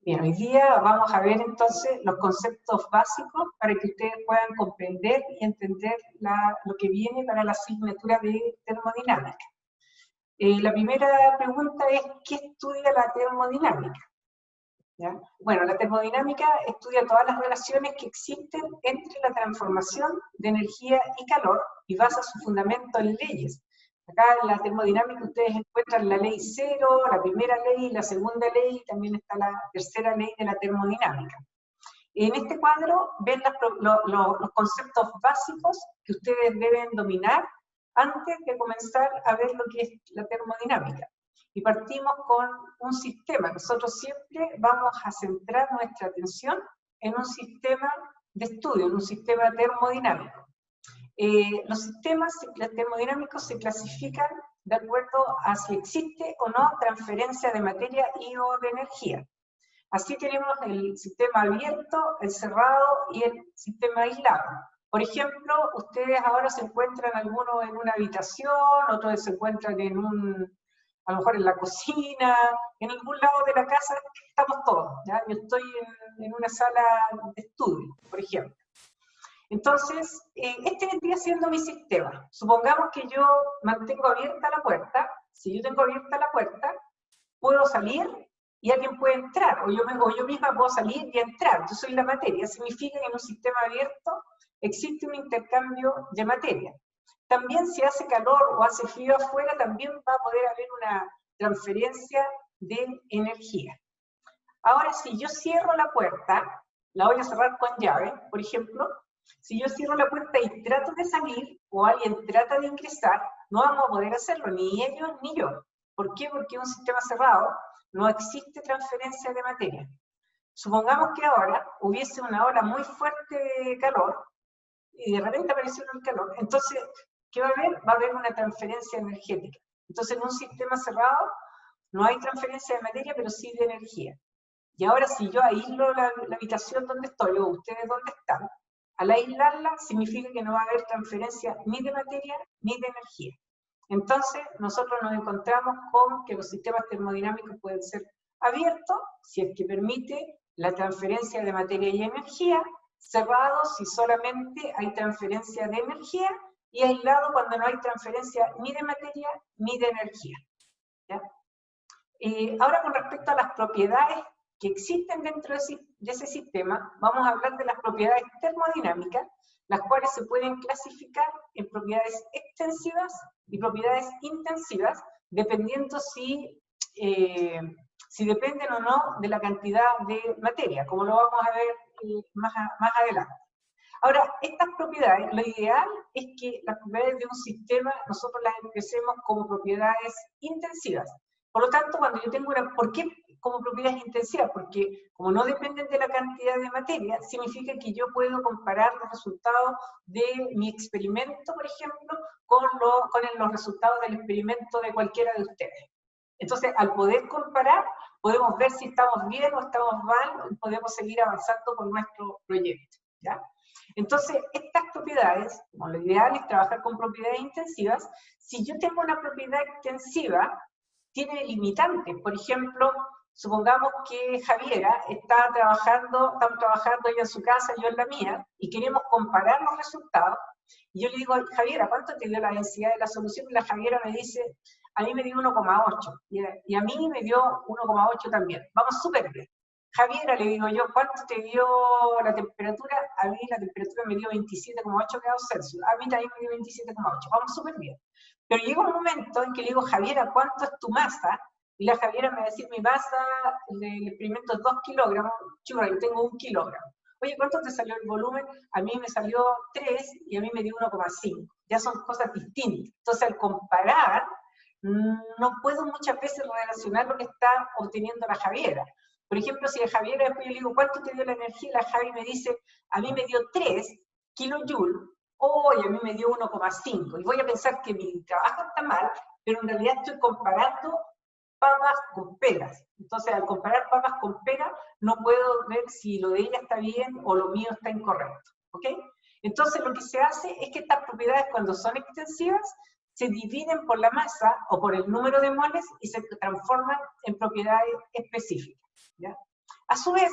Bien, hoy día vamos a ver entonces los conceptos básicos para que ustedes puedan comprender y entender lo que viene para la asignatura de termodinámica. La primera pregunta es, ¿qué estudia la termodinámica? ¿Ya? Bueno, la termodinámica estudia todas las relaciones que existen entre la transformación de energía y calor y basa su fundamento en leyes. Acá en la termodinámica ustedes encuentran la ley cero, la primera ley, la segunda ley, y también está la tercera ley de la termodinámica. En este cuadro ven los conceptos básicos que ustedes deben dominar antes de comenzar a ver lo que es la termodinámica. Y partimos con un sistema. Nosotros siempre vamos a centrar nuestra atención en un sistema de estudio, en un sistema termodinámico. Los sistemas termodinámicos se clasifican de acuerdo a si existe o no transferencia de materia y o de energía. Así tenemos el sistema abierto, el cerrado y el sistema aislado. Por ejemplo, ustedes ahora se encuentran algunos en una habitación, otros se encuentran a lo mejor en la cocina, en algún lado de la casa estamos todos. ¿Ya? Yo estoy en una sala de estudio, por ejemplo. Entonces, este vendría siendo mi sistema. Supongamos que yo mantengo abierta la puerta. Si yo tengo abierta la puerta, puedo salir y alguien puede entrar, o yo misma puedo salir y entrar. Yo soy la materia. Significa que en un sistema abierto existe un intercambio de materia. También si hace calor o hace frío afuera, también va a poder haber una transferencia de energía. Ahora, si yo cierro la puerta, la voy a cerrar con llave, por ejemplo. Si yo cierro la puerta y trato de salir, o alguien trata de ingresar, no vamos a poder hacerlo, ni ellos ni yo. ¿Por qué? Porque en un sistema cerrado no existe transferencia de materia. Supongamos que ahora hubiese una ola muy fuerte de calor, y de repente apareció el calor. Entonces, ¿qué va a haber? Va a haber una transferencia energética. Entonces, en un sistema cerrado no hay transferencia de materia, pero sí de energía. Y ahora, si yo aíslo la habitación donde estoy, o ustedes donde están, al aislarla significa que no va a haber transferencia ni de materia ni de energía. Entonces, nosotros nos encontramos con que los sistemas termodinámicos pueden ser abiertos, si es que permite la transferencia de materia y energía, cerrados si solamente hay transferencia de energía, y aislados cuando no hay transferencia ni de materia ni de energía. ¿Ya? Ahora, con respecto a las propiedades que existen dentro de ese sistema, vamos a hablar de las propiedades termodinámicas, las cuales se pueden clasificar en propiedades extensivas y propiedades intensivas, dependiendo si dependen o no de la cantidad de materia, como lo vamos a ver más adelante. Ahora, estas propiedades, lo ideal es que las propiedades de un sistema nosotros las empecemos como propiedades intensivas. Por lo tanto, cuando yo tengo ¿por qué como propiedades intensivas? Porque como no dependen de la cantidad de materia, significa que yo puedo comparar los resultados de mi experimento, por ejemplo, con los resultados del experimento de cualquiera de ustedes. Entonces, al poder comparar, podemos ver si estamos bien o estamos mal, y podemos seguir avanzando con nuestro proyecto. ¿Ya? Entonces, estas propiedades, como lo ideal es trabajar con propiedades intensivas, si yo tengo una propiedad extensiva, tiene limitantes. Por ejemplo, supongamos que Javiera estamos trabajando ella en su casa, yo en la mía, y queremos comparar los resultados, y yo le digo, Javiera, ¿cuánto te dio la densidad de la solución? Y la Javiera me dice, a mí me dio 1,8, y a mí me dio 1,8 también. Vamos súper bien. Javiera, le digo yo, ¿cuánto te dio la temperatura? A mí la temperatura me dio 27,8 grados Celsius. A mí también me dio 27,8. Vamos súper bien. Pero llega un momento en que le digo, Javiera, ¿cuánto es tu masa? Y la Javiera me va a decir, mi masa del experimento es 2 kilogramos. Churra, yo tengo 1 kilogramo. Oye, ¿cuánto te salió el volumen? A mí me salió 3 y a mí me dio 1,5. Ya son cosas distintas. Entonces, al comparar, no puedo muchas veces relacionar lo que está obteniendo la Javiera. Por ejemplo, si la Javiera después yo le digo, ¿cuánto te dio la energía? La Javi me dice, a mí me dio 3 kilojoules, y a mí me dio 1,5. Y voy a pensar que mi trabajo está mal, pero en realidad estoy comparando papas con peras. Entonces, al comparar papas con peras, no puedo ver si lo de ella está bien o lo mío está incorrecto. ¿Ok? Entonces, lo que se hace es que estas propiedades, cuando son extensivas, se dividen por la masa o por el número de moles y se transforman en propiedades específicas. ¿Ya? A su vez,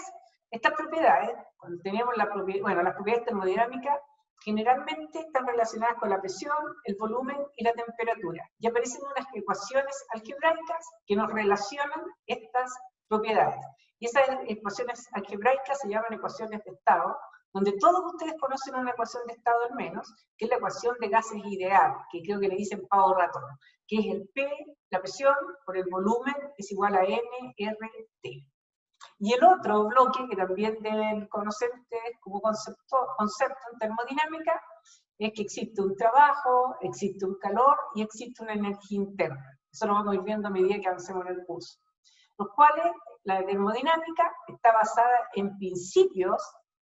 estas propiedades, cuando teníamos las propiedades termodinámicas, generalmente están relacionadas con la presión, el volumen y la temperatura. Y aparecen unas ecuaciones algebraicas que nos relacionan estas propiedades. Y esas ecuaciones algebraicas se llaman ecuaciones de estado, donde todos ustedes conocen una ecuación de estado al menos, que es la ecuación de gases ideal, que creo que le dicen pavo ratón, que es el P, la presión, por el volumen, es igual a mRT. Y el otro bloque que también deben conocer ustedes como concepto en termodinámica es que existe un trabajo, existe un calor y existe una energía interna. Eso lo vamos a ir viendo a medida que avancemos en el curso. Los cuales, la termodinámica está basada en principios,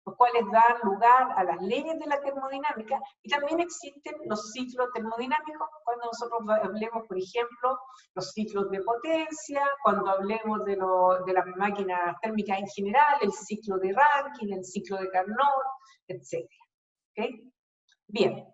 los cuales dan lugar a las leyes de la termodinámica, y también existen los ciclos termodinámicos, cuando nosotros hablemos, por ejemplo, los ciclos de potencia, cuando hablemos de las máquinas térmicas en general, el ciclo de Rankine, el ciclo de Carnot, etc. ¿Okay? Bien.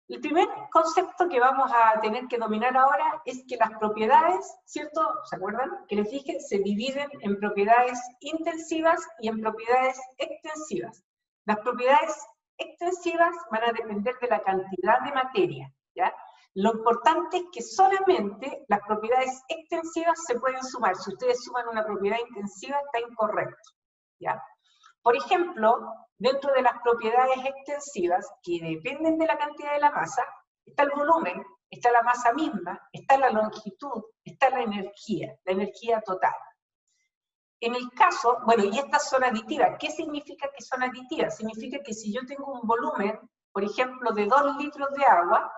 El primer concepto que vamos a tener que dominar ahora es que las propiedades, ¿cierto? ¿Se acuerdan? Que les dije, se dividen en propiedades intensivas y en propiedades extensivas. Las propiedades extensivas van a depender de la cantidad de materia, ¿ya? Lo importante es que solamente las propiedades extensivas se pueden sumar. Si ustedes suman una propiedad intensiva, está incorrecto, ¿ya? Por ejemplo, dentro de las propiedades extensivas, que dependen de la cantidad de la masa, está el volumen, está la masa misma, está la longitud, está la energía total. En el caso, bueno, y estas son aditivas. ¿Qué significa que son aditivas? Significa que si yo tengo un volumen, por ejemplo, de 2 litros de agua,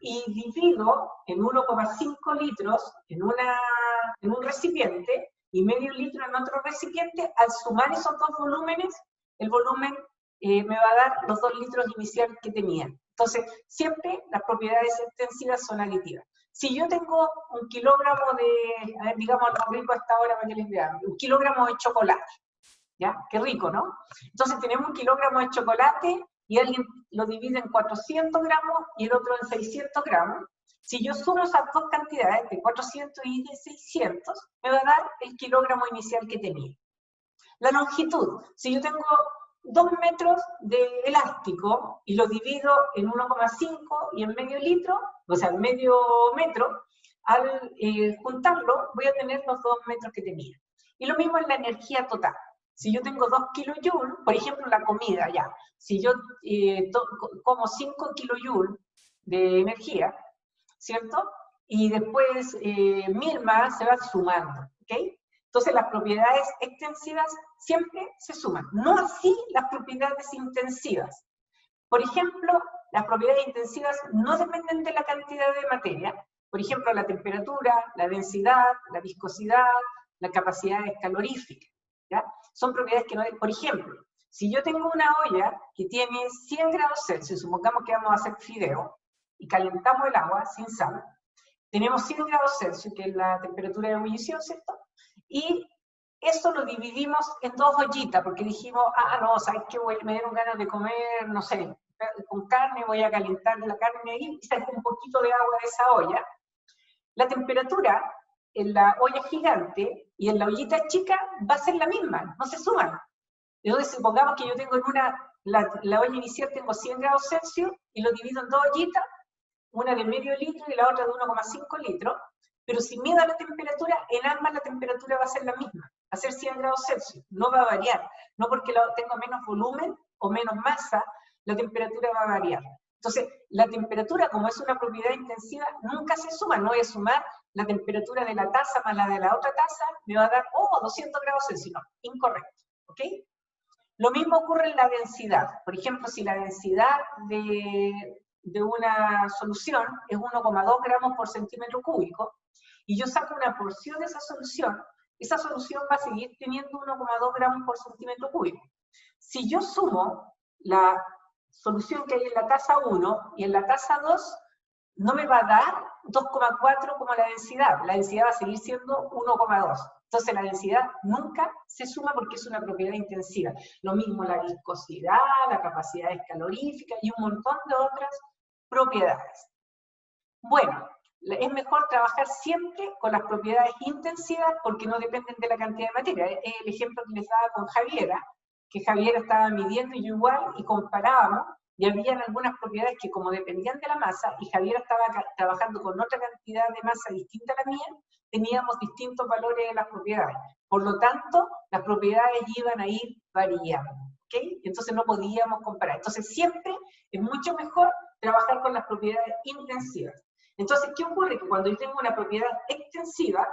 y divido en 1,5 litros en un recipiente, y medio litro en otro recipiente, al sumar esos dos volúmenes, el volumen me va a dar los 2 litros iniciales que tenía. Entonces, siempre las propiedades extensivas son aditivas. Si yo tengo un kilogramo de, a ver, digamos, lo rico hasta ahora para que les vean, un kilogramo de chocolate, ¿ya? Qué rico, ¿no? Entonces tenemos un kilogramo de chocolate y alguien lo divide en 400 gramos y el otro en 600 gramos. Si yo sumo esas dos cantidades, de 400 y de 600, me va a dar el kilogramo inicial que tenía. La longitud, si yo tengo 2 metros de elástico y lo divido en 1,5 y en medio litro, o sea, en medio metro, al juntarlo voy a tener los 2 metros que tenía. Y lo mismo en la energía total. Si yo tengo 2 kilojoules, por ejemplo, la comida ya, si yo como 5 kilojoules de energía, ¿cierto? Y después 1000 más se van sumando, ¿ok? Entonces las propiedades extensivas siempre se suman, no así las propiedades intensivas. Por ejemplo, las propiedades intensivas no dependen de la cantidad de materia. Por ejemplo, la temperatura, la densidad, la viscosidad, la capacidad calorífica, ¿ya? Son propiedades que no... Por ejemplo, si yo tengo una olla que tiene 100 grados Celsius, supongamos que vamos a hacer fideo, y calentamos el agua sin sal, tenemos 100 grados Celsius, que es la temperatura de ebullición, ¿cierto? Y eso lo dividimos en 2 ollitas, porque dijimos, no, ¿sabes qué? Me dieron ganas de comer, no sé, con carne, voy a calentar la carne ahí, y saco un poquito de agua de esa olla. La temperatura en la olla gigante y en la ollita chica va a ser la misma, no se suman. Entonces, supongamos que yo tengo en la olla inicial tengo 100 grados Celsius, y lo divido en 2 ollitas, una de medio litro y la otra de 1,5 litros, pero si mido la temperatura, en ambas la temperatura va a ser la misma, va a ser 100 grados Celsius, no va a variar, no porque tenga menos volumen o menos masa, la temperatura va a variar. Entonces, la temperatura, como es una propiedad intensiva, nunca se suma, no voy a sumar la temperatura de la taza más la de la otra taza, me va a dar, 200 grados Celsius, no, incorrecto, ¿ok? Lo mismo ocurre en la densidad. Por ejemplo, si la densidad de una solución es 1,2 gramos por centímetro cúbico, y yo saco una porción de esa solución va a seguir teniendo 1,2 gramos por centímetro cúbico. Si yo sumo la solución que hay en la taza 1 y en la taza 2, no me va a dar 2,4 como la densidad va a seguir siendo 1,2. Entonces la densidad nunca se suma porque es una propiedad intensiva. Lo mismo la viscosidad, la capacidad calorífica y un montón de otras propiedades. Bueno, es mejor trabajar siempre con las propiedades intensivas porque no dependen de la cantidad de materia. Es el ejemplo que les daba con Javiera, que Javiera estaba midiendo y yo igual, y comparábamos, y habían algunas propiedades que como dependían de la masa, y Javiera estaba trabajando con otra cantidad de masa distinta a la mía, teníamos distintos valores de las propiedades. Por lo tanto, las propiedades iban a ir variando, ¿ok? Entonces no podíamos comparar. Entonces siempre es mucho mejor trabajar con las propiedades intensivas. Entonces, ¿qué ocurre? Que cuando yo tengo una propiedad extensiva,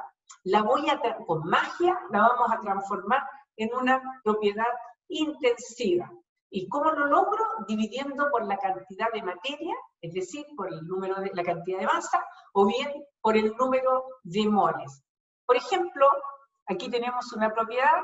la voy a, con magia, la vamos a transformar en una propiedad intensiva. ¿Y cómo lo logro? Dividiendo por la cantidad de materia, es decir, por el número de la cantidad de masa, o bien por el número de moles. Por ejemplo, aquí tenemos una propiedad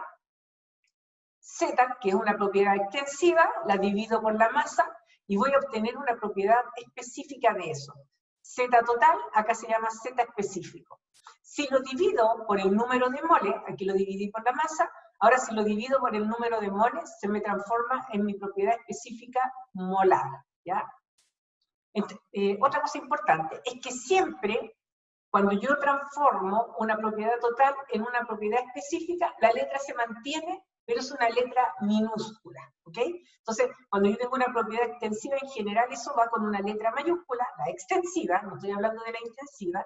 Z, que es una propiedad extensiva, la divido por la masa, y voy a obtener una propiedad específica de eso. Z total, acá se llama Z específico. Si lo divido por el número de moles, aquí lo dividí por la masa, ahora si lo divido por el número de moles, se me transforma en mi propiedad específica molar, ¿ya? Otra cosa importante es que siempre, cuando yo transformo una propiedad total en una propiedad específica, la letra se mantiene, pero es una letra minúscula, ¿ok? Entonces, cuando yo tengo una propiedad extensiva, en general eso va con una letra mayúscula, la extensiva, no estoy hablando de la intensiva,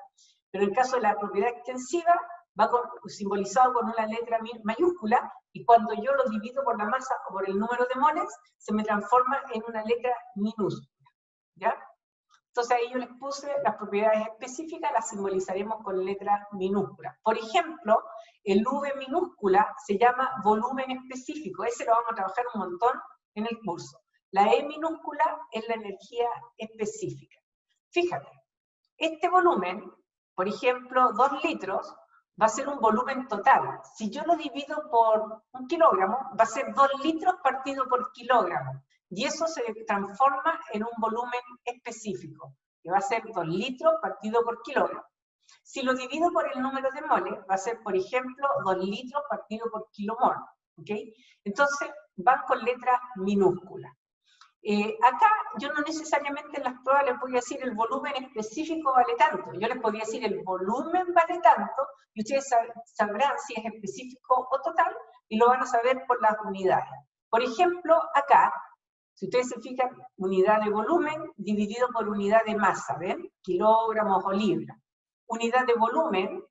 pero en el caso de la propiedad extensiva, va simbolizado con una letra mayúscula, y cuando yo lo divido por la masa o por el número de moles, se me transforma en una letra minúscula, ¿ya? Entonces ahí yo les puse las propiedades específicas, las simbolizaremos con letras minúsculas. Por ejemplo, el V minúscula se llama volumen específico, ese lo vamos a trabajar un montón en el curso. La E minúscula es la energía específica. Fíjate, este volumen, por ejemplo, 2 litros, va a ser un volumen total. Si yo lo divido por 1 kilogramo, va a ser 2 litros partido por kilogramo. Y eso se transforma en un volumen específico, que va a ser 2 litros partido por kilogramo. Si lo divido por el número de moles, va a ser, por ejemplo, 2 litros partido por kilomol. ¿Ok? Entonces, van con letras minúsculas. Acá yo no necesariamente en las pruebas les voy a decir el volumen específico vale tanto, yo les podría decir el volumen vale tanto, y ustedes sabrán si es específico o total, y lo van a saber por las unidades. Por ejemplo, acá, si ustedes se fijan, unidad de volumen dividido por unidad de masa, ¿ven? Kilogramos o libras. Unidad de volumen,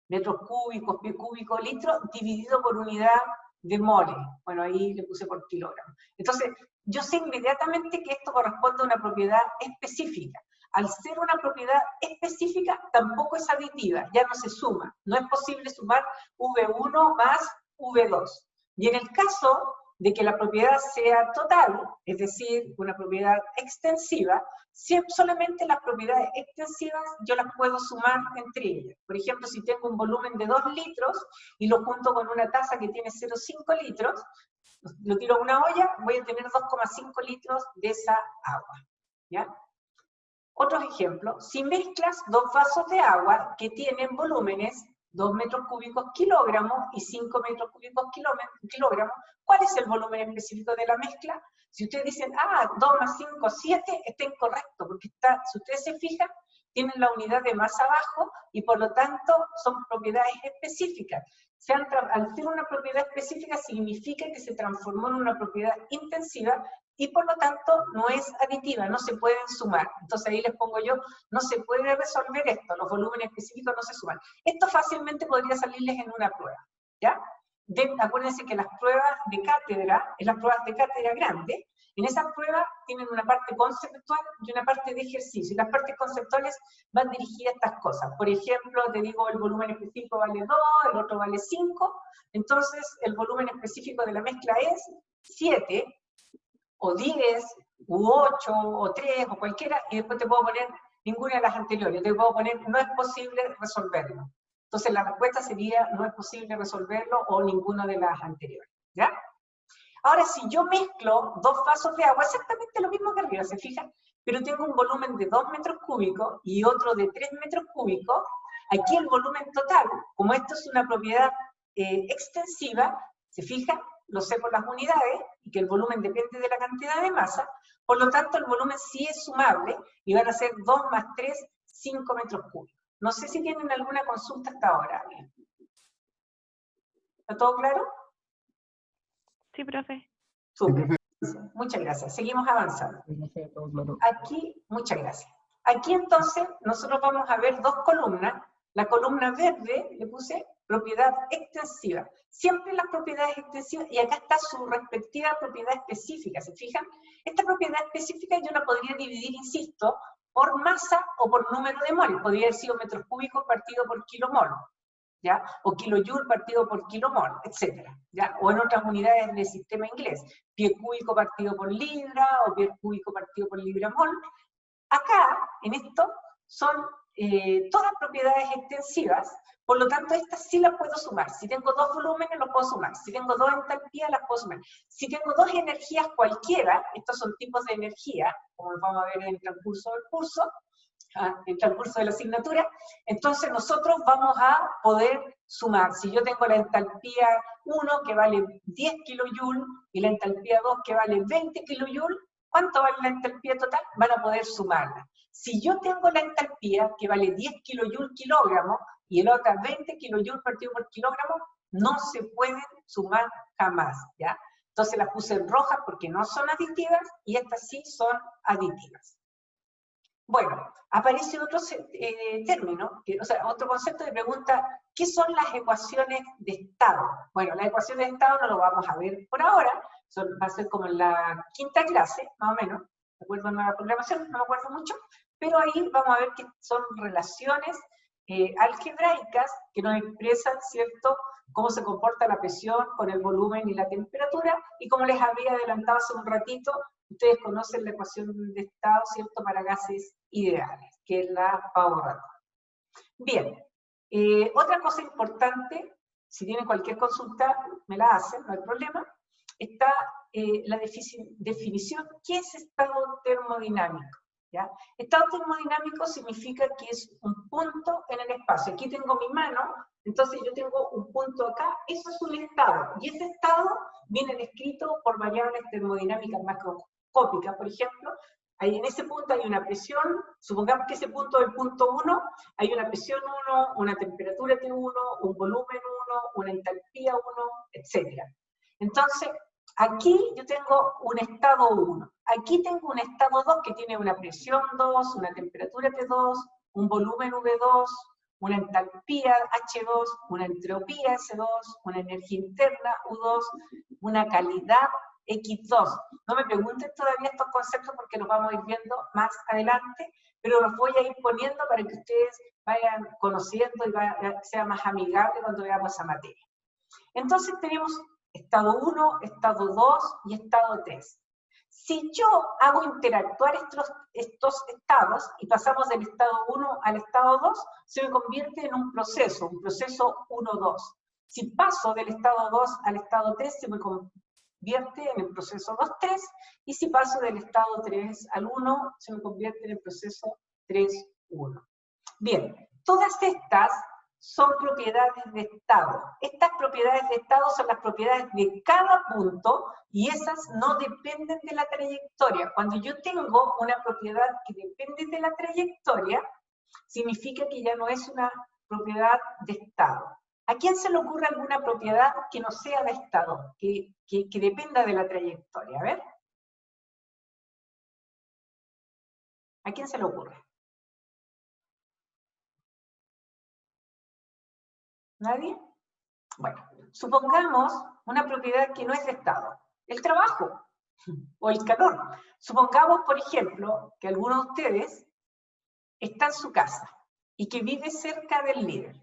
metros cúbicos, pie cúbico, litro, dividido por unidad de moles. Bueno, ahí le puse por kilogramo. Entonces, yo sé inmediatamente que esto corresponde a una propiedad específica. Al ser una propiedad específica, tampoco es aditiva, ya no se suma. No es posible sumar V1 más V2. Y en el caso de que la propiedad sea total, es decir, una propiedad extensiva, solamente las propiedades extensivas yo las puedo sumar entre ellas. Por ejemplo, si tengo un volumen de 2 litros y lo junto con una taza que tiene 0,5 litros, lo tiro a una olla, voy a tener 2,5 litros de esa agua, ¿ya? Otros ejemplos, si mezclas 2 vasos de agua que tienen volúmenes 2 metros cúbicos kilogramos y 5 metros cúbicos kilogramos, ¿cuál es el volumen específico de la mezcla? Si ustedes dicen, 2 más 5, 7, está incorrecto, porque si ustedes se fijan, tienen la unidad de masa abajo y por lo tanto son propiedades específicas. Al ser una propiedad específica significa que se transformó en una propiedad intensiva y por lo tanto no es aditiva, no se pueden sumar. Entonces ahí les pongo yo, no se puede resolver esto, los volúmenes específicos no se suman. Esto fácilmente podría salirles en una prueba, ¿ya? Acuérdense que las pruebas de cátedra, en las pruebas de cátedra grandes, en esas pruebas tienen una parte conceptual y una parte de ejercicio. Y las partes conceptuales van dirigidas a estas cosas. Por ejemplo, te digo el volumen específico vale 2, el otro vale 5. Entonces, el volumen específico de la mezcla es 7, o 10, u 8, o 3, o cualquiera, y después te puedo poner ninguna de las anteriores. Te puedo poner no es posible resolverlo. Entonces, la respuesta sería no es posible resolverlo o ninguna de las anteriores. ¿Ya? Ahora, si yo mezclo 2 vasos de agua, exactamente lo mismo que arriba, ¿se fijan? Pero tengo un volumen de 2 metros cúbicos y otro de 3 metros cúbicos, aquí el volumen total, como esto es una propiedad extensiva, ¿se fijan? Lo sé por las unidades, y que el volumen depende de la cantidad de masa, por lo tanto el volumen sí es sumable, y van a ser 2 más 3, 5 metros cúbicos. No sé si tienen alguna consulta hasta ahora. ¿Está todo claro? Sí, profe. Súper. Muchas gracias. Seguimos avanzando. Aquí, muchas gracias. Aquí entonces nosotros vamos a ver dos columnas. La columna verde le puse propiedad extensiva. Siempre las propiedades extensivas, y acá está su respectiva propiedad específica, ¿se fijan? Esta propiedad específica yo la podría dividir, insisto, por masa o por número de mol. Podría haber sido metros cúbicos partido por kilomol, ¿ya? O kilojoule partido por kilomol, etcétera, ¿ya? O en otras unidades del sistema inglés, pie cúbico partido por libra, o pie cúbico partido por libra-mol. Acá, en esto, son todas propiedades extensivas, por lo tanto, estas sí las puedo sumar. Si tengo dos volúmenes, los puedo sumar. Si tengo dos entalpías, las puedo sumar. Si tengo dos energías cualquiera, estos son tipos de energía, como los vamos a ver en el transcurso del curso, en el transcurso de la asignatura, entonces nosotros vamos a poder sumar. Si yo tengo la entalpía 1 que vale 10 kJ y la entalpía 2 que vale 20 kJ, ¿cuánto vale la entalpía total? Van a poder sumarla. Si yo tengo la entalpía que vale 10 kJ kilogramo y el otro 20 kJ partido por kilogramo, no se pueden sumar jamás, ¿ya? Entonces las puse en rojas porque no son aditivas y estas sí son aditivas. Bueno, aparece otro término, o sea, otro concepto de pregunta, ¿qué son las ecuaciones de estado? Bueno, las ecuaciones de estado no lo vamos a ver por ahora, va a ser como en la quinta clase, más o menos, de acuerdo a la programación, no me acuerdo mucho, pero ahí vamos a ver que son relaciones algebraicas que nos expresan, ¿cierto?, cómo se comporta la presión con el volumen y la temperatura, y como les había adelantado hace un ratito, ustedes conocen la ecuación de estado, ¿cierto?, para gases ideales, que es la Pavot-Raton. Bien, otra cosa importante, si tienen cualquier consulta, me la hacen, no hay problema, está la definición, ¿qué es estado termodinámico? ¿Ya? Estado termodinámico significa que es un punto en el espacio. Aquí tengo mi mano, entonces yo tengo un punto acá, eso es un estado, y ese estado viene descrito por variables termodinámicas macroscópicas, por ejemplo. Ahí en ese punto hay una presión, supongamos que ese punto es el punto 1, hay una presión 1, una temperatura T1, un volumen 1, una entalpía 1, etc. Entonces, aquí yo tengo un estado 1, aquí tengo un estado 2 que tiene una presión 2, una temperatura T2, un volumen V2, una entalpía H2, una entropía S2, una energía interna U2, una calidad X2. No me pregunten todavía estos conceptos porque los vamos a ir viendo más adelante, pero los voy a ir poniendo para que ustedes vayan conociendo y sea más amigable cuando veamos esa materia. Entonces tenemos estado 1, estado 2 y estado 3. Si yo hago interactuar estos estados y pasamos del estado 1 al estado 2, se me convierte en un proceso 1-2. Si paso del estado 2 al estado 3, se me convierte en el proceso 2-3, y si paso del estado 3 al 1, se me convierte en el proceso 3-1. Bien, todas estas son propiedades de estado. Estas propiedades de estado son las propiedades de cada punto, y esas no dependen de la trayectoria. Cuando yo tengo una propiedad que depende de la trayectoria, significa que ya no es una propiedad de estado. ¿A quién se le ocurre alguna propiedad que no sea de estado, que dependa de la trayectoria? A ver. ¿A quién se le ocurre? ¿Nadie? Bueno, supongamos una propiedad que no es de estado. El trabajo o el calor. Supongamos, por ejemplo, que alguno de ustedes está en su casa y que vive cerca del líder.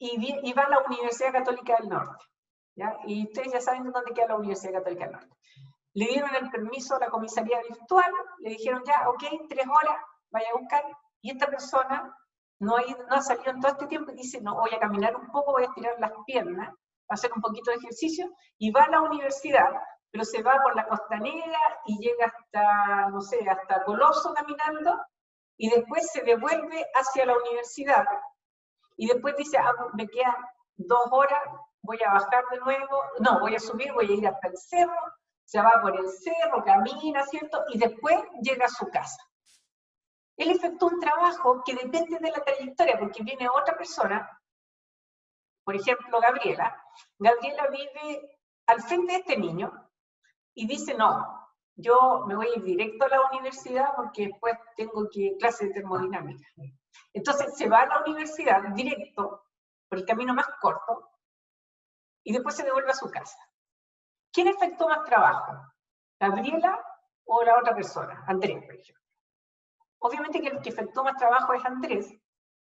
Y va a la Universidad Católica del Norte, ¿ya? Y ustedes ya saben dónde queda la Universidad Católica del Norte. Le dieron el permiso a la comisaría virtual, le dijeron ya, ok, 3 horas, vaya a buscar, y esta persona no ha salido en todo este tiempo y dice, no, voy a caminar un poco, voy a estirar las piernas, a hacer un poquito de ejercicio, y va a la universidad, pero se va por la Costanera y llega hasta, no sé, hasta Coloso caminando, y después se devuelve hacia la universidad, y después dice, me quedan 2 horas, voy a bajar de nuevo, no, voy a subir, voy a ir hasta el cerro, se va por el cerro, camina, ¿cierto? Y después llega a su casa. Él efectúa un trabajo que depende de la trayectoria, porque viene otra persona, por ejemplo, Gabriela. Gabriela vive al frente de este niño y dice, no, yo me voy a ir directo a la universidad porque después tengo clase de termodinámica. Entonces se va a la universidad directo, por el camino más corto, y después se devuelve a su casa. ¿Quién efectuó más trabajo? ¿Gabriela o la otra persona? Andrés, por ejemplo. Obviamente que el que efectuó más trabajo es Andrés,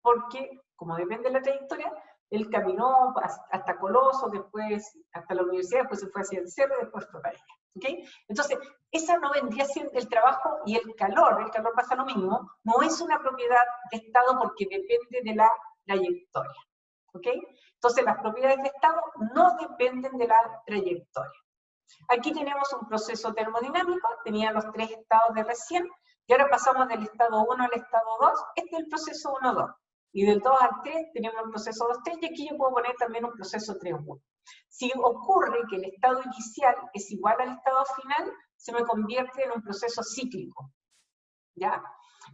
porque, como depende de la trayectoria, él caminó hasta Coloso, después hasta la universidad, después se fue hacia el cerro, después fue para allá. ¿Okay? Entonces, esa no vendría siendo el trabajo, y el calor pasa lo mismo, no es una propiedad de Estado porque depende de la trayectoria. ¿Okay? Entonces, las propiedades de Estado no dependen de la trayectoria. Aquí tenemos un proceso termodinámico, tenía los 3 estados de recién, y ahora pasamos del estado 1 al estado 2, este es el proceso 1-2. Y del 2 al 3 tenemos el proceso 2-3, y aquí yo puedo poner también un proceso 3-1. Si ocurre que el estado inicial es igual al estado final, se me convierte en un proceso cíclico. ¿Ya?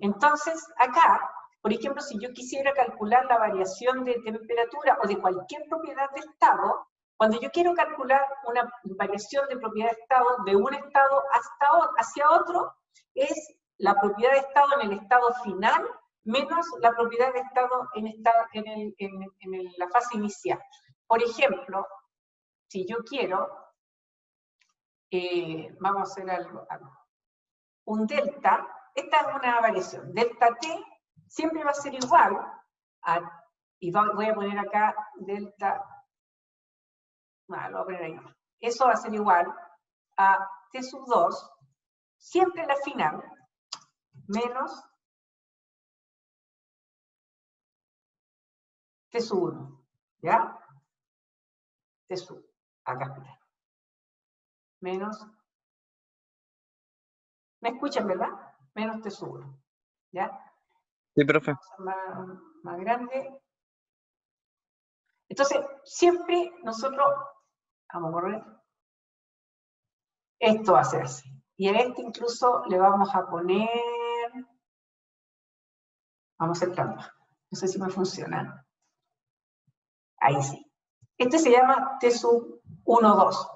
Entonces, acá, por ejemplo, si yo quisiera calcular la variación de temperatura o de cualquier propiedad de estado, cuando yo quiero calcular una variación de propiedad de estado de un estado hacia otro, es la propiedad de estado en el estado final menos la propiedad de estado en la fase inicial. Por ejemplo, si yo quiero, vamos a hacer algo, un delta, esta es una variación, delta t siempre va a ser igual a, y voy a poner acá delta, lo voy a poner ahí nomás. Eso va a ser igual a t sub 2, siempre la final, menos t sub 1, ¿ya? T sub, acá, menos, ¿me escuchan, verdad? Menos t sub 1, ¿ya? Sí, profe. Más grande. Entonces, siempre nosotros, vamos a borrar, esto va a ser así. Y a este incluso le vamos a poner, vamos a hacer trampa. No sé si me funciona. Ahí sí. Este se llama T sub 1, 2.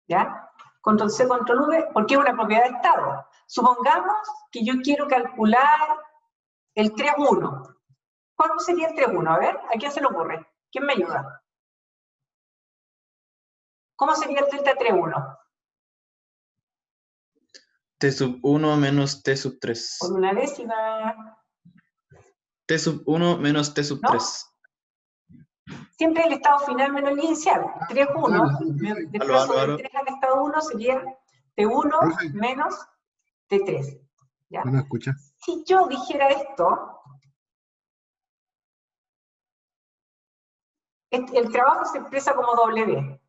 ¿Ya? Control C, control V, porque es una propiedad de estado. Supongamos que yo quiero calcular el 3, 1. ¿Cuándo sería el 3, 1? A ver, ¿a quién se le ocurre? ¿Quién me ayuda? ¿Cómo sería el delta 3, 1? T sub 1 menos T sub 3. Por una décima. T sub 1 menos T sub ¿No? 3. Siempre el estado final menos el inicial. 3, 1. Desplazo del 3 al estado 1 sería T1 menos T3. ¿Ya? ¿No me escucha? Si yo dijera esto, el trabajo se expresa como W.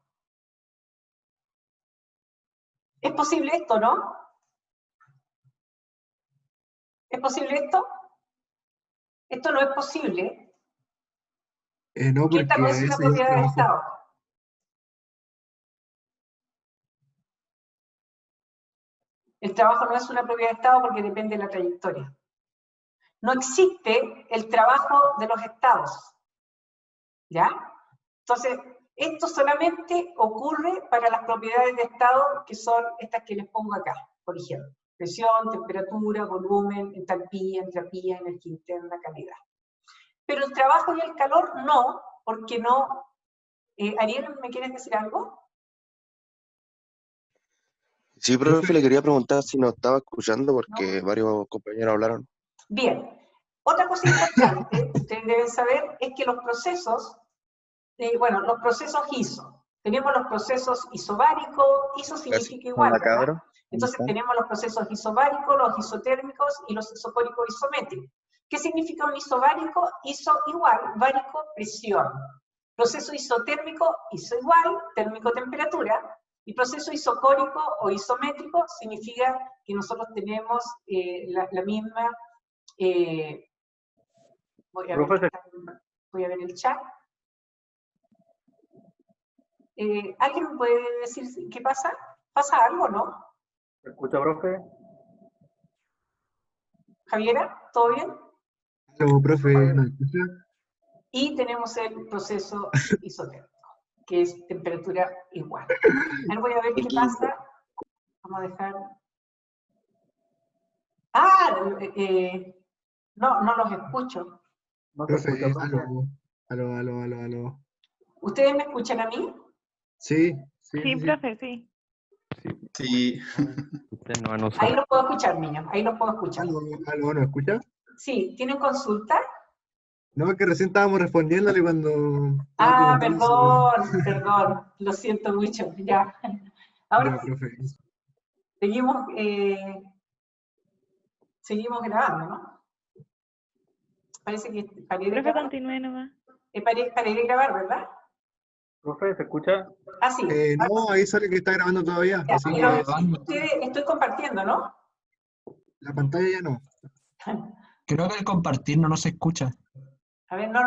¿Es posible esto, no? ¿Es posible esto? Esto no es posible. No, Porque esta no porque es una ese es el propiedad de trabajo. estado. El trabajo no es una propiedad de estado porque depende de la trayectoria. No existe el trabajo de los estados. ¿Ya? Entonces, esto solamente ocurre para las propiedades de estado que son estas que les pongo acá, por ejemplo. Presión, temperatura, volumen, entalpía, entropía, energía interna, calidad. Pero el trabajo y el calor no, porque no. Ariel, ¿me quieres decir algo? Sí, profe, le quería preguntar si nos estaba escuchando porque No. varios compañeros hablaron. Bien. Otra cosa importante que ustedes deben saber es que los procesos, los procesos ISO. Tenemos los procesos isobáricos, ISO significa igual, Hola, ¿verdad? cabro. Entonces tenemos los procesos isobáricos, los isotérmicos y los isocóricos isométricos. ¿Qué significa un isobárico? Iso igual, bárico, presión. Proceso isotérmico, iso igual, térmico, temperatura. Y proceso isocórico o isométrico significa que nosotros tenemos la misma... voy a ver el chat. ¿Alguien me puede decir qué pasa? ¿Pasa algo, no? ¿Me escucha, profe? Javiera, ¿todo bien? Aló, profe, ¿no escucha? Y tenemos el proceso isotérmico, que es temperatura igual. Ahora voy a ver qué pasa. Vamos a dejar... no los escucho. Profe, aló. ¿Ustedes me escuchan a mí? Sí. Sí, profe, sí. Sí. Usted no a nosotros. Ahí los puedo escuchar, niños, ahí los puedo escuchar. Aló, ¿no escucha? Sí, ¿tienen consulta? No, que recién estábamos respondiéndole cuando estaba preguntando Perdón, lo siento mucho, ya. Ahora Ya, profe. seguimos grabando, ¿no? Parece que paré de Profe, grabar. continúe nomás. Paré de grabar, ¿verdad? Profe, ¿se escucha? Ah, sí. No, ahí sale que está grabando todavía, Ya, así pero que ustedes, estoy compartiendo, ¿no? la pantalla ya no. Creo que el compartir no se escucha. A ver, no.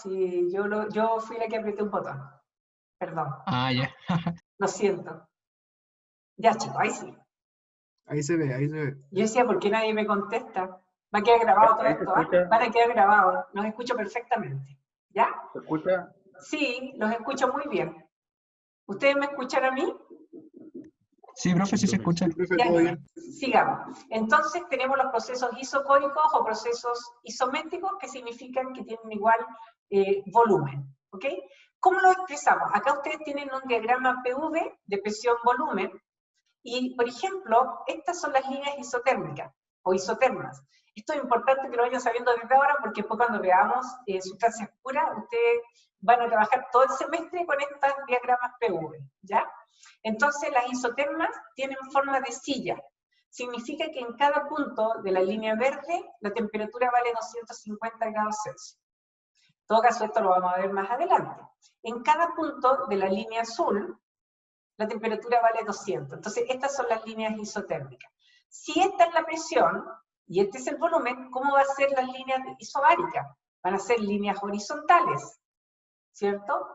Sí, yo fui la que apreté un botón. Perdón, Ah, ya. lo siento. Ya, chicos, ahí sí. Ahí se ve. Yo decía, ¿por qué nadie me contesta? Va a quedar grabado todo Ahí se esto, ¿ah? escucha. Van a quedar grabados. Los escucho perfectamente. ¿Ya? ¿Se escucha? Sí, los escucho muy bien. ¿Ustedes me escuchan a mí? Sí, profe, sí se escucha. Sí, profe, Ya, todo bien. sigamos. Entonces tenemos los procesos isocóicos o procesos isométricos que significan que tienen igual volumen. ¿Ok? ¿Cómo lo expresamos? Acá ustedes tienen un diagrama PV de presión-volumen y, por ejemplo, estas son las líneas isotérmicas o isotermas. Esto es importante que lo vayan sabiendo desde ahora porque después cuando veamos sustancias puras, ustedes van a trabajar todo el semestre con estos diagramas PV, ¿ya? Entonces las isotermas tienen forma de silla. Significa que en cada punto de la línea verde la temperatura vale 250 grados Celsius. En todo caso, esto lo vamos a ver más adelante. En cada punto de la línea azul, la temperatura vale 200. Entonces, estas son las líneas isotérmicas. Si esta es la presión y este es el volumen, ¿cómo va a ser las líneas isobáricas? Van a ser líneas horizontales, ¿cierto?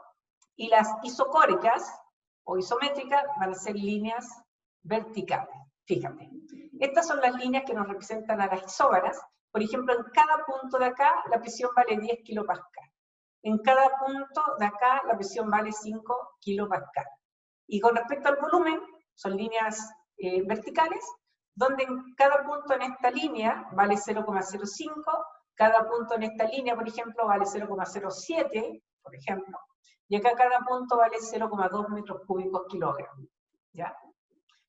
Y las isocóricas o isométricas van a ser líneas verticales. Fíjate. Estas son las líneas que nos representan a las isóbaras. Por ejemplo, en cada punto de acá la presión vale 10 kilopascal. En cada punto de acá la presión vale 5 kilopascal. Y con respecto al volumen, son líneas verticales, donde en cada punto en esta línea vale 0,05, cada punto en esta línea, por ejemplo, vale 0,07, por ejemplo, y acá cada punto vale 0,2 metros cúbicos kilogramos. ¿Ya?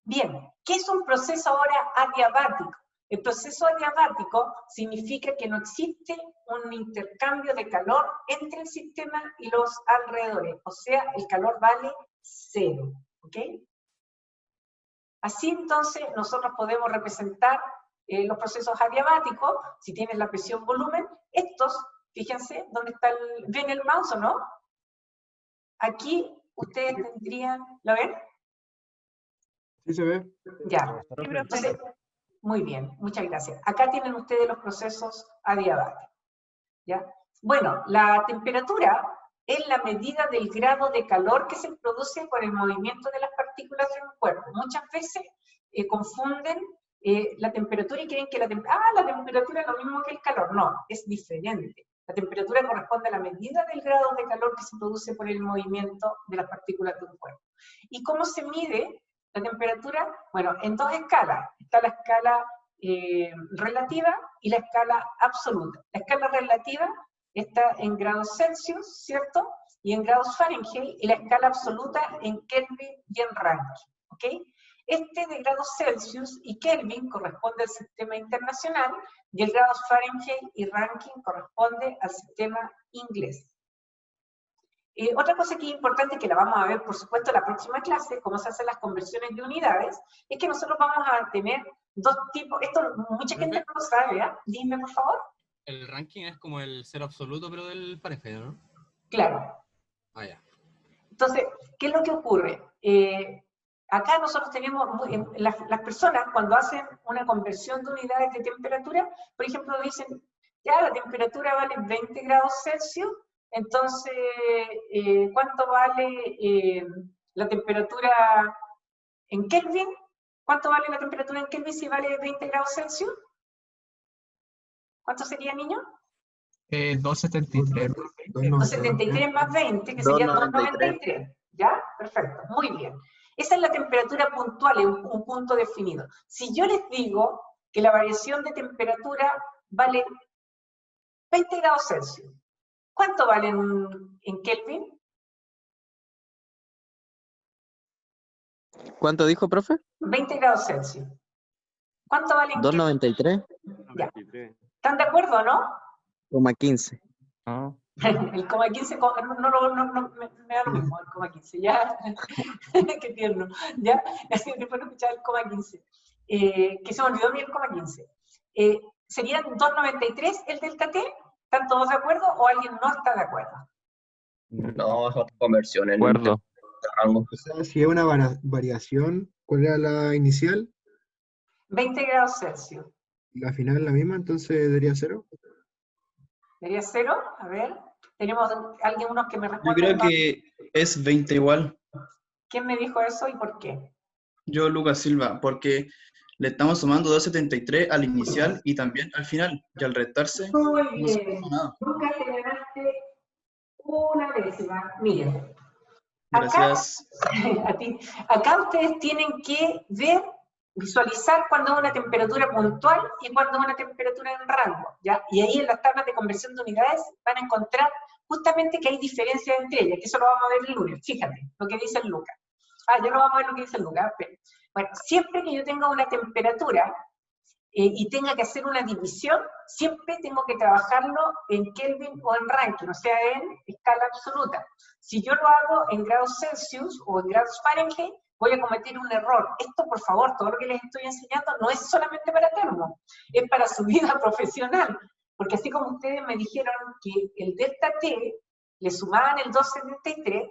Bien, ¿qué es un proceso ahora adiabático? El proceso adiabático significa que no existe un intercambio de calor entre el sistema y los alrededores, o sea, el calor vale 0, ¿ok? Así entonces nosotros podemos representar los procesos adiabáticos, si tienes la presión-volumen, estos, fíjense, ¿dónde está ven el mouse o no? Aquí ustedes tendrían, ¿lo ven? Sí se ve. Ya. Sí, profe. Entonces, muy bien, muchas gracias. Acá tienen ustedes los procesos adiabáticos. ¿Ya? Bueno, la temperatura es la medida del grado de calor que se produce por el movimiento de las partículas de un cuerpo. Muchas veces confunden la temperatura y creen que la temperatura es lo mismo que el calor. No, es diferente. La temperatura corresponde a la medida del grado de calor que se produce por el movimiento de las partículas de un cuerpo. ¿Y cómo se mide la temperatura? Bueno, en dos escalas. Está la escala relativa y la escala absoluta. La escala relativa está en grados Celsius, ¿cierto? Y en grados Fahrenheit, y la escala absoluta en Kelvin y en Rankine, ¿ok? Este de grados Celsius y Kelvin corresponde al sistema internacional, y el grados Fahrenheit y Rankine corresponde al sistema inglés. Otra cosa que es importante, que la vamos a ver, por supuesto, en la próxima clase, cómo se hacen las conversiones de unidades, es que nosotros vamos a tener dos tipos, esto mucha gente no lo sabe, ¿eh? Dime, por favor. El ranking es como el cero absoluto, pero del Fahrenheit, ¿no? Claro. Ah, ya. Entonces, ¿qué es lo que ocurre? Acá nosotros tenemos, las personas cuando hacen una conversión de unidades de temperatura, por ejemplo, dicen, ya la temperatura vale 20 grados Celsius, entonces, ¿cuánto vale la temperatura en Kelvin? ¿Cuánto vale la temperatura en Kelvin si vale 20 grados Celsius? ¿Cuánto sería, niño? 273. 273 más 20, que sería 293. ¿Ya? Perfecto, muy bien. Esa es la temperatura puntual, es un punto definido. Si yo les digo que la variación de temperatura vale 20 grados Celsius, ¿cuánto vale en Kelvin? ¿Cuánto dijo, profe? 20 grados Celsius. ¿Cuánto vale en 293. Ya. ¿Están de acuerdo o no? Coma 15. El coma 15 me da lo mismo, el coma 15, ya, qué tierno, ya, así después no escuchaba el coma 15, que se me olvidó bien el coma 15. ¿Serían 2,93 el delta T? ¿Están todos de acuerdo o alguien no está de acuerdo? No, es otra conversión. De acuerdo. Rango. O sea, si es una variación, ¿cuál era la inicial? 20 grados Celsius. Y la final es la misma, entonces debería 0. ¿Sería 0? A ver, tenemos unos que me Yo responden. creo que es 20 igual. ¿Quién me dijo eso y por qué? Yo, Lucas Silva, porque le estamos sumando 273 al inicial y también al final. Y al restarse, Muy no se bien. suma nada. Lucas, te ganaste una décima. Miren. Gracias. A ti. Acá ustedes tienen que visualizar cuándo es una temperatura puntual y cuándo es una temperatura en rango, ¿ya? Y ahí en las tablas de conversión de unidades van a encontrar justamente que hay diferencias entre ellas, que eso lo vamos a ver el lunes. Fíjate lo que dice el Lucas. Ya lo vamos a ver lo que dice el Lucas. Bueno, siempre que yo tenga una temperatura y tenga que hacer una división, siempre tengo que trabajarlo en Kelvin o en Rankine, o sea, en escala absoluta. Si yo lo hago en grados Celsius o en grados Fahrenheit, voy a cometer un error. Esto, por favor, todo lo que les estoy enseñando no es solamente para termo, es para su vida profesional. Porque así como ustedes me dijeron que el delta T le sumaban el 273,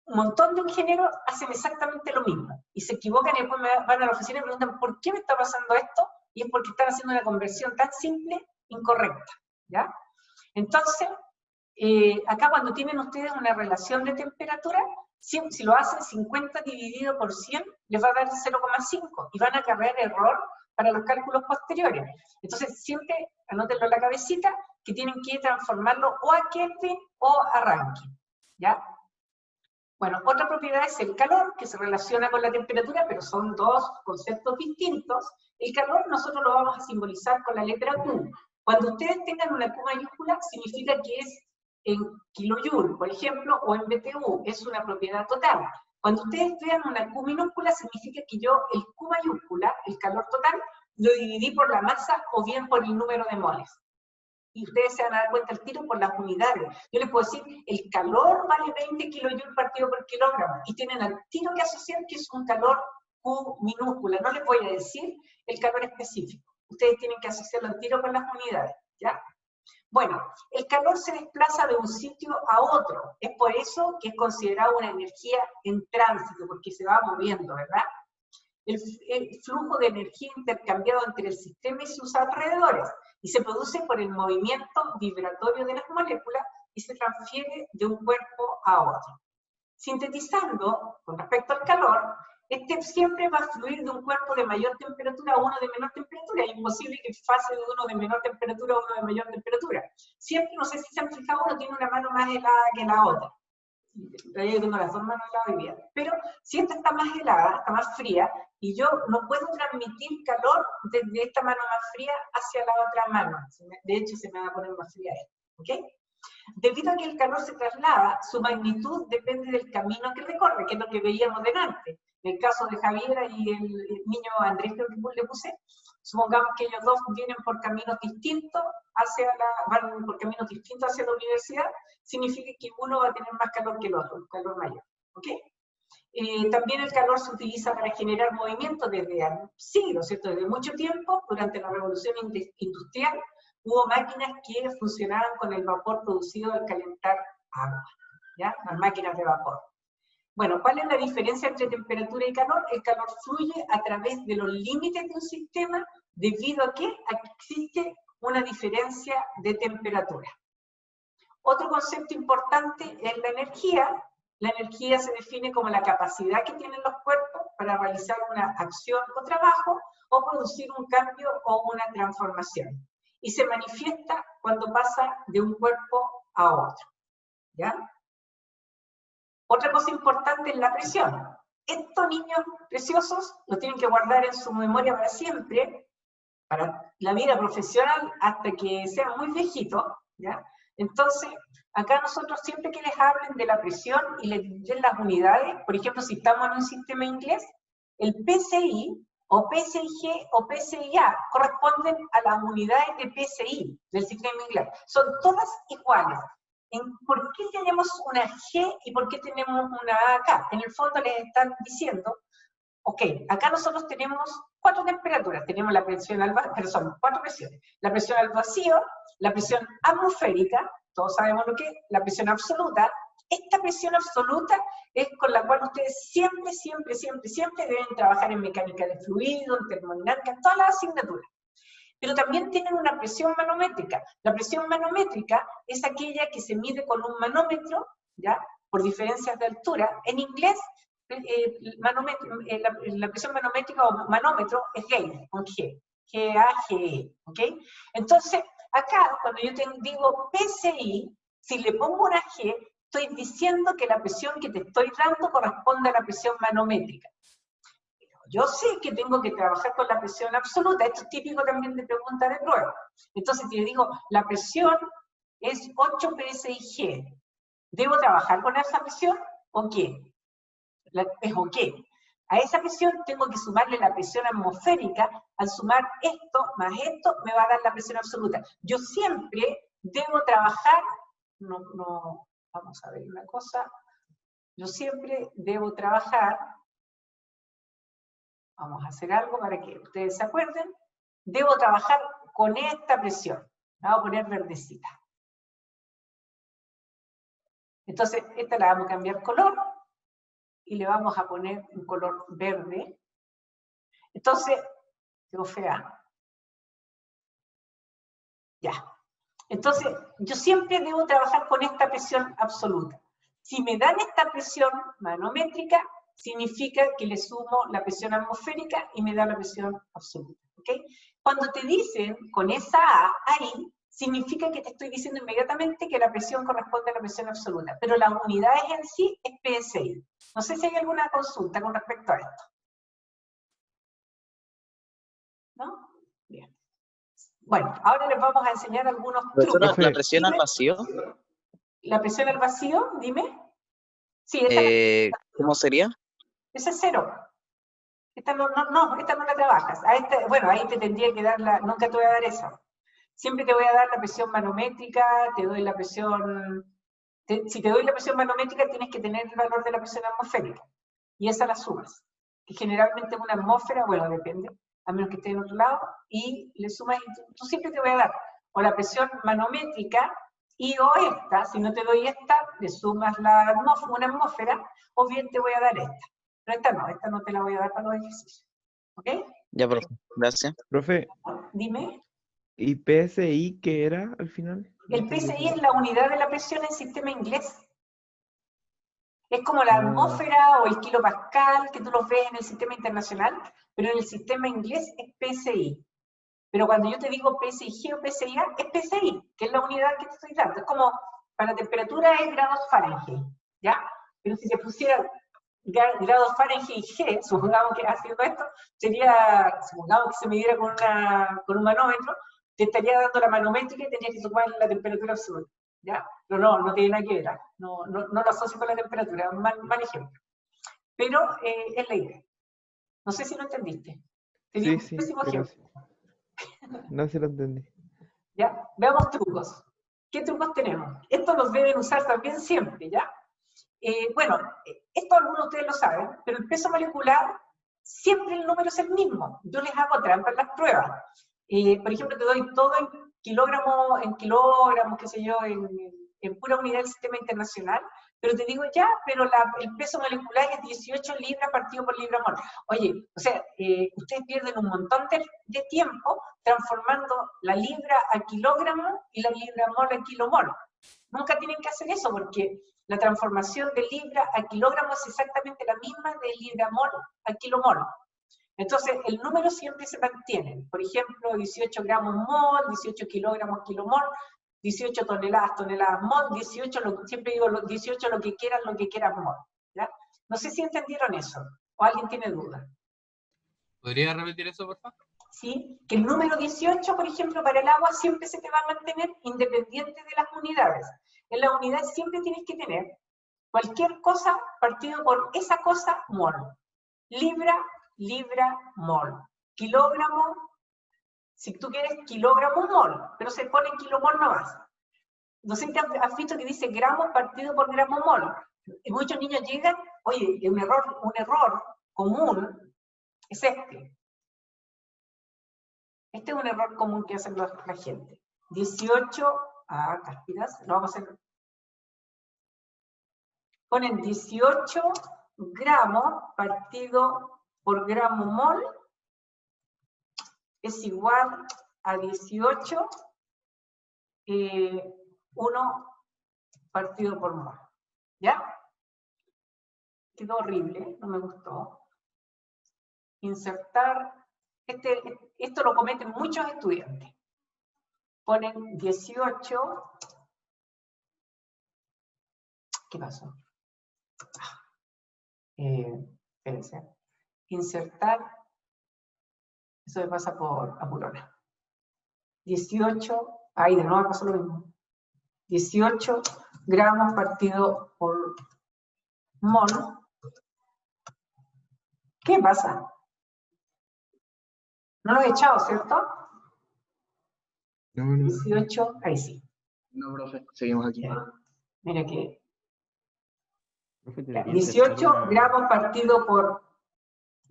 un montón de ingenieros hacen exactamente lo mismo. Y se equivocan y después van a la oficina y me preguntan, ¿por qué me está pasando esto? Y es porque están haciendo una conversión tan simple, incorrecta. ¿Ya? Entonces, acá cuando tienen ustedes una relación de temperatura, si lo hacen 50 dividido por 100, les va a dar 0,5 y van a cargar error para los cálculos posteriores. Entonces, siempre anótenlo en la cabecita que tienen que transformarlo o a Kelvin o a Rankine. ¿Ya? Bueno, otra propiedad es el calor, que se relaciona con la temperatura, pero son dos conceptos distintos. El calor nosotros lo vamos a simbolizar con la letra Q. Cuando ustedes tengan una Q mayúscula, significa que es en kilojoule, por ejemplo, o en BTU, es una propiedad total. Cuando ustedes vean una Q minúscula, significa que yo el Q mayúscula, el calor total, lo dividí por la masa o bien por el número de moles. Y ustedes se van a dar cuenta al tiro por las unidades. Yo les puedo decir, el calor vale 20 kilojoules partido por kilogramo, y tienen al tiro que asociar que es un calor Q minúscula. No les voy a decir el calor específico. Ustedes tienen que asociarlo al tiro con las unidades, ¿ya? Bueno, el calor se desplaza de un sitio a otro. Es por eso que es considerado una energía en tránsito, porque se va moviendo, ¿verdad? El flujo de energía intercambiado entre el sistema y sus alrededores, y se produce por el movimiento vibratorio de las moléculas y se transfiere de un cuerpo a otro. Sintetizando, con respecto al calor, este siempre va a fluir de un cuerpo de mayor temperatura a uno de menor temperatura. Es imposible que pase de uno de menor temperatura a uno de mayor temperatura. Siempre, no sé si se han fijado, uno tiene una mano más helada que la otra. Yo tengo las dos manos heladas hoy día. Pero si esta está más helada, está más fría, y yo no puedo transmitir calor desde esta mano más fría hacia la otra mano. De hecho, se me va a poner más fría esta. ¿Ok? Debido a que el calor se traslada, su magnitud depende del camino que recorre, que es lo que veíamos delante. En el caso de Javiera y el niño Andrés que le puse, supongamos que ellos dos vienen por caminos distintos van por caminos distintos hacia la universidad, significa que uno va a tener más calor que el otro, un calor mayor. ¿Ok? También el calor se utiliza para generar movimiento desde siglos, ¿cierto? Desde mucho tiempo, durante la revolución industrial, hubo máquinas que funcionaban con el vapor producido al calentar agua, ¿ya? Las máquinas de vapor. Bueno, ¿cuál es la diferencia entre temperatura y calor? El calor fluye a través de los límites de un sistema debido a que existe una diferencia de temperatura. Otro concepto importante es la energía. La energía se define como la capacidad que tienen los cuerpos para realizar una acción o trabajo o producir un cambio o una transformación. y se manifiesta cuando pasa de un cuerpo a otro, ¿ya? Otra cosa importante es la presión. Estos niños preciosos lo tienen que guardar en su memoria para siempre, para la vida profesional, hasta que sean muy viejitos, ¿ya? Entonces, acá nosotros siempre que les hablen de la presión y les den las unidades, por ejemplo, si estamos en un sistema inglés, el PSI, o PSIG, o PSIA, corresponden a las unidades de PSI del sistema inglés. Son todas iguales. ¿Por qué tenemos una G y por qué tenemos una A acá? En el fondo les están diciendo, ok, acá nosotros tenemos 4 temperaturas, tenemos la presión al vacío, pero son 4 presiones. La presión al vacío, la presión atmosférica, todos sabemos lo que es, la presión absoluta. Esta presión absoluta es con la cual ustedes siempre, siempre, siempre, siempre deben trabajar en mecánica de fluido, en termodinámica, en todas las asignaturas. Pero también tienen una presión manométrica. La presión manométrica es aquella que se mide con un manómetro, ¿ya? Por diferencias de altura. En inglés, la presión manométrica o manómetro es gauge, con G. G-A-G-E, ¿ok? Entonces, acá, cuando yo te digo PSI, si le pongo una G, estoy diciendo que la presión que te estoy dando corresponde a la presión manométrica. Yo sé que tengo que trabajar con la presión absoluta, esto es típico también de preguntas de prueba. Entonces, si yo digo, la presión es 8 PSIG, ¿debo trabajar con esa presión o qué? Es ok. A esa presión tengo que sumarle la presión atmosférica, al sumar esto más esto me va a dar la presión absoluta. Yo siempre debo trabajar, vamos a ver una cosa, yo siempre debo trabajar, vamos a hacer algo para que ustedes se acuerden, debo trabajar con esta presión. La voy a poner verdecita. Entonces, esta la vamos a cambiar color y le vamos a poner un color verde. Entonces, quedó fea. Ya. Entonces, yo siempre debo trabajar con esta presión absoluta. Si me dan esta presión manométrica, significa que le sumo la presión atmosférica y me da la presión absoluta. ¿Ok? Cuando te dicen con esa A ahí, significa que te estoy diciendo inmediatamente que la presión corresponde a la presión absoluta, pero las unidades en sí es PSI. No sé si hay alguna consulta con respecto a esto. ¿No? Bien. Bueno, ahora les vamos a enseñar algunos trucos. ¿La presión al vacío? ¿La presión al vacío? Dime. Sí, esta ¿Cómo sería? esa es 0. Esta no la trabajas. A esta, bueno, ahí te tendría que dar la... Nunca te voy a dar esa. Siempre te voy a dar la presión manométrica, te doy la presión... si te doy la presión manométrica, tienes que tener el valor de la presión atmosférica. Y esa la sumas. Que generalmente una atmósfera, bueno, depende, a menos que esté en otro lado, y le sumas, y tú siempre te voy a dar o la presión manométrica, y o esta, si no te doy esta, le sumas una atmósfera, o bien te voy a dar esta. Pero esta no te la voy a dar para los ejercicios. ¿Ok? Ya, profe. Gracias. Profe, Dime. ¿y PSI qué era al final? El PSI es la unidad de la presión en sistema inglés. Es como la atmósfera o el kilopascal que tú los ves en el sistema internacional, pero en el sistema inglés es PSI. Pero cuando yo te digo PSIG o PSIA, es PSI, que es la unidad que te estoy dando. Es como, para temperatura es grados Fahrenheit, ¿ya? Pero si se pusiera grados Fahrenheit y G, supongamos que haciendo esto, sería, supongamos que se midiera con un manómetro, te estaría dando la manométrica y tendrías que sumar la temperatura absoluta, ¿ya? Pero no tiene nada que ver, no lo asocio con la temperatura, mal ejemplo. Pero es la idea. No sé si lo entendiste. Tenía Sí, un pésimo ejemplo. No se lo entendí. ¿Ya? Veamos trucos. ¿Qué trucos tenemos? Estos los deben usar también siempre, ¿ya? Bueno, esto algunos de ustedes lo saben, pero el peso molecular, siempre el número es el mismo. Yo les hago trampa en las pruebas. Por ejemplo, te doy todo en kilogramos, qué sé yo, en pura unidad del sistema internacional, pero te digo ya, pero el peso molecular es 18 libras partido por libra mol. Oye, o sea, ustedes pierden un montón de tiempo transformando la libra a kilogramo y la libra mol a kilomol. Nunca tienen que hacer eso porque la transformación de libra a kilogramo es exactamente la misma de libra mol a kilomol. Entonces, el número siempre se mantiene. Por ejemplo, 18 gramos mol, 18 kilogramos kilomol, 18 toneladas mol, 18, siempre digo 18 lo que quieran mol. ¿Ya? No sé si entendieron eso, o alguien tiene duda. ¿Podría repetir eso, por favor? ¿Sí? Que el número 18, por ejemplo, para el agua siempre se te va a mantener independiente de las unidades. En las unidades siempre tienes que tener cualquier cosa partido por esa cosa, mol. Libra, mol. Kilogramo, si tú quieres, kilogramo, mol, pero se pone kilomol nomás. No sé si te has visto que dice gramos partido por gramo mol. Y muchos niños llegan, oye, un error común es este. Este es un error común que hacen la gente. 18, cáspidas, lo vamos a hacer. Ponen 18 gramos partido por gramo mol es igual a 18, 1 partido por mol. ¿Ya? Quedó horrible, no me gustó. Insertar. Esto lo cometen muchos estudiantes. Ponen 18. ¿Qué pasó? Espérense. Insertar. Eso me pasa por apurona. 18. Ahí de nuevo pasó lo mismo. 18 gramos partido por mol. ¿Qué pasa? No lo he echado, ¿cierto? No, no. 18, ahí sí. No, profe, seguimos aquí. Mira que Profe, debería 18 insertar una- gramos partido por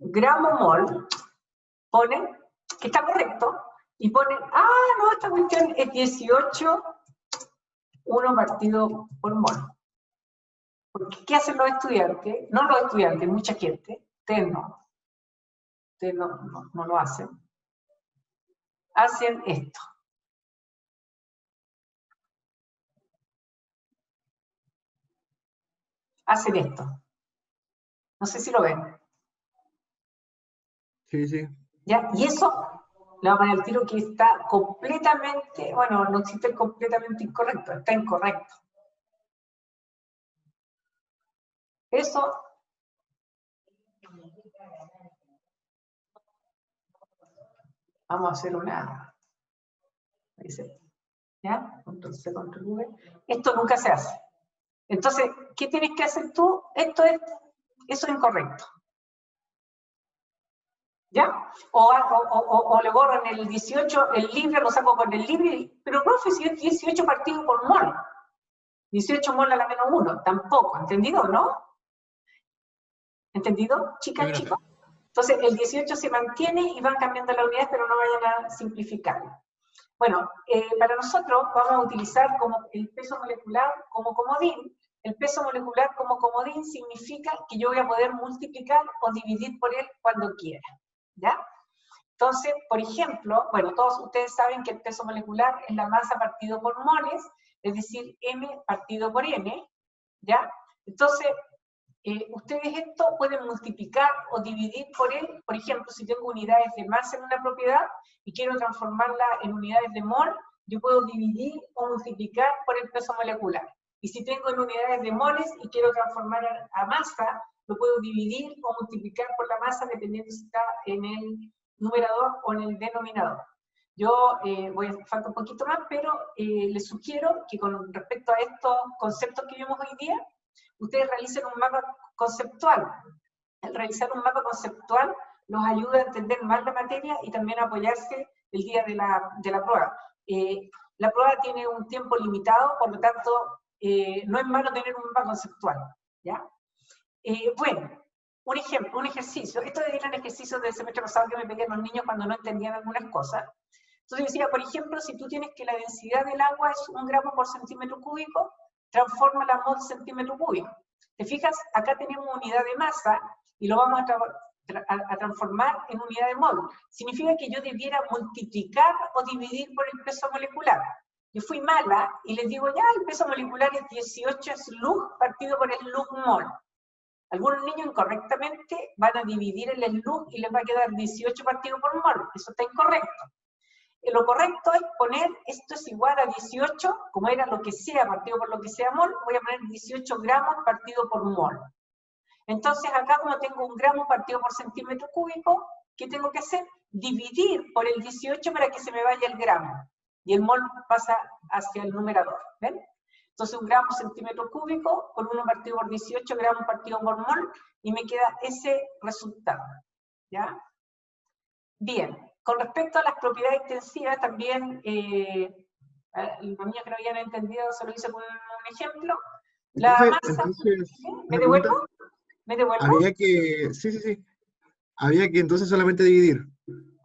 gramo mol, pone, que está correcto, y pone, no, esta cuestión es 18, 1 partido por mol. Porque, ¿qué hacen los estudiantes? No los estudiantes, mucha gente, ustedes no lo hacen. Hacen esto. Hacen esto. No sé si lo ven. Sí, sí. ¿Ya? Y eso, le vamos a poner el tiro que está completamente, bueno, no existe el completamente incorrecto, está incorrecto. Eso vamos a hacer una, ¿ya? Control C, Control V. Esto nunca se hace. Entonces, ¿qué tienes que hacer tú? Eso es incorrecto. ¿Ya? O le borran el 18, el libre, lo saco con el libre, pero profe, si es 18 partido por mol. 18 mol a la menos 1, tampoco, ¿entendido, no? ¿Entendido, chicas, Sí, chicos? Entonces, el 18 se mantiene y van cambiando las unidades, pero no vayan a simplificarlo. Bueno, para nosotros vamos a utilizar como el peso molecular como comodín. El peso molecular como comodín significa que yo voy a poder multiplicar o dividir por él cuando quiera, ¿ya? Entonces, por ejemplo, bueno, todos ustedes saben que el peso molecular es la masa partido por moles, es decir, m partido por n, ¿ya? Entonces, ustedes esto pueden multiplicar o dividir por él. Por ejemplo, si tengo unidades de masa en una propiedad y quiero transformarla en unidades de mol, yo puedo dividir o multiplicar por el peso molecular. Y si tengo en unidades de moles y quiero transformar a masa, lo puedo dividir o multiplicar por la masa dependiendo si está en el numerador o en el denominador. Yo falta un poquito más, pero les sugiero que con respecto a estos conceptos que vimos hoy día, ustedes realicen un mapa conceptual. El realizar un mapa conceptual los ayuda a entender más la materia y también a apoyarse el día de la prueba. La prueba tiene un tiempo limitado, por lo tanto, no es malo tener un mapa conceptual, ¿ya? Bueno, un ejemplo, un ejercicio. Estos eran ejercicios del semestre pasado que me pedían los niños cuando no entendían algunas cosas. Entonces decía, por ejemplo, si tú tienes que la densidad del agua es 1 gramo por centímetro cúbico, transforma la mol centímetro cúbico. ¿Te fijas? Acá tenemos unidad de masa y lo vamos a transformar en unidad de mol. Significa que yo debiera multiplicar o dividir por el peso molecular. Yo fui mala y les digo, ya, el peso molecular es 18 slug partido por el lug mol. Algunos niños incorrectamente van a dividir el SLUG y les va a quedar 18 partido por mol. Eso está incorrecto. Lo correcto es poner esto es igual a 18, como era lo que sea partido por lo que sea mol, voy a poner 18 gramos partido por mol. Entonces acá como tengo un gramo partido por centímetro cúbico, ¿qué tengo que hacer? Dividir por el 18 para que se me vaya el gramo. Y el mol pasa hacia el numerador. ¿Ven? Entonces un gramo centímetro cúbico por 1 partido por 18 gramos partido por mol, y me queda ese resultado. ¿Ya? Bien, con respecto a las propiedades extensivas, también, los niños que no habían entendido, se lo hice con un ejemplo. La masa, ¿me devuelvo? ¿Me devuelvo? Había que, sí. Había que entonces solamente dividir.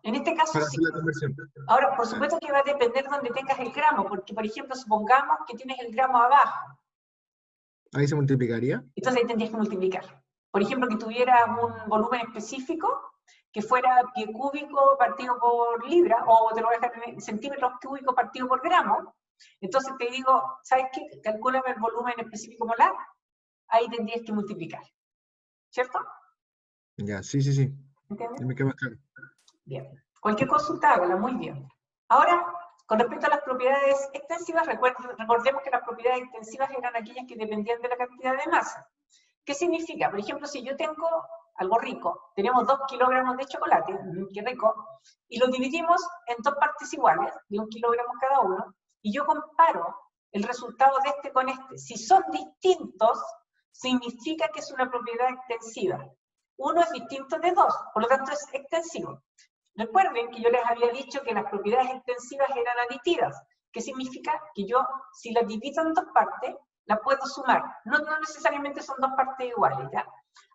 En este caso para sí. hacer la conversión. Ahora, por supuesto que va a depender de donde tengas el gramo, porque, por ejemplo, supongamos que tienes el gramo abajo. Ahí se multiplicaría. Entonces ahí tendrías que multiplicar. Por ejemplo, que tuviera un volumen específico, que fuera pie cúbico partido por libra, o te lo voy a dejar en centímetros cúbicos partido por gramo. Entonces te digo, ¿sabes qué? Calcúlame el volumen específico molar. Ahí tendrías que multiplicar. ¿Cierto? Ya, sí. ¿Entiendes? Me queda más claro. Bien. Cualquier consulta, hágala muy bien. Ahora, con respecto a las propiedades extensivas, recordemos que las propiedades extensivas eran aquellas que dependían de la cantidad de masa. ¿Qué significa? Por ejemplo, si yo tengo algo rico, tenemos 2 kilogramos de chocolate, qué rico, y lo dividimos en 2 partes iguales, de 1 kilogramo cada uno, y yo comparo el resultado de este con este. Si son distintos, significa que es una propiedad extensiva. Uno es distinto de 2, por lo tanto es extensivo. Recuerden que yo les había dicho que las propiedades extensivas eran aditivas, que significa que yo, si las divido en 2 partes, las puedo sumar. No necesariamente son 2 partes iguales, ¿ya?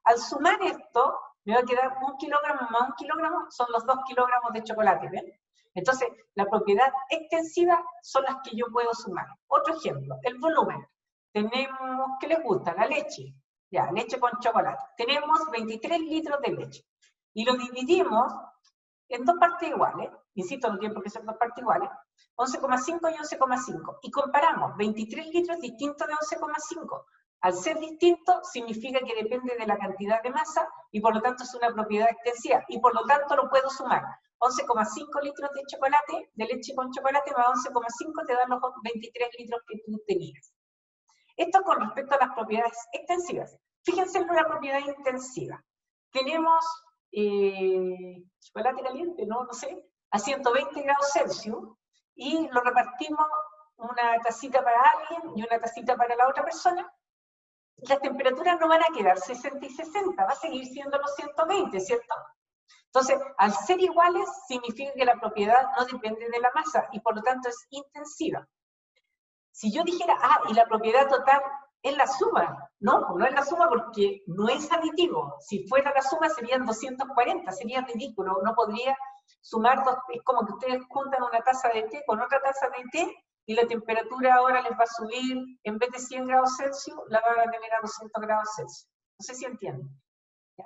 Al sumar esto, me va a quedar 1 kilogramo más 1 kilogramo, son los 2 kilogramos de chocolate, ¿ven? Entonces, la propiedad extensiva son las que yo puedo sumar. Otro ejemplo, el volumen. Tenemos, ¿qué les gusta? La leche. Ya, leche con chocolate. Tenemos 23 litros de leche. Y lo dividimos en 2 partes iguales, insisto, no tiene por qué ser 2 partes iguales, 11,5 y 11,5. Y comparamos 23 litros distintos de 11,5. Al ser distinto, significa que depende de la cantidad de masa, y por lo tanto es una propiedad extensiva, y por lo tanto lo puedo sumar. 11,5 litros de chocolate, de leche con chocolate, más 11,5 te dan los 23 litros que tú tenías. Esto con respecto a las propiedades extensivas. Fíjense en una propiedad intensiva. Tenemos chocolate caliente, no sé, a 120 grados Celsius, y lo repartimos una tacita para alguien y una tacita para la otra persona. Las temperaturas no van a quedar 60 y 60, va a seguir siendo los 120, ¿cierto? Entonces, al ser iguales, significa que la propiedad no depende de la masa, y por lo tanto es intensiva. Si yo dijera, y la propiedad total es la suma, no es la suma porque no es aditivo. Si fuera la suma serían 240, sería ridículo, no podría sumar dos. Es como que ustedes juntan una taza de té con otra taza de té, y la temperatura ahora les va a subir, en vez de 100 grados Celsius, la van a tener a 200 grados Celsius. No sé si entienden. ¿Ya?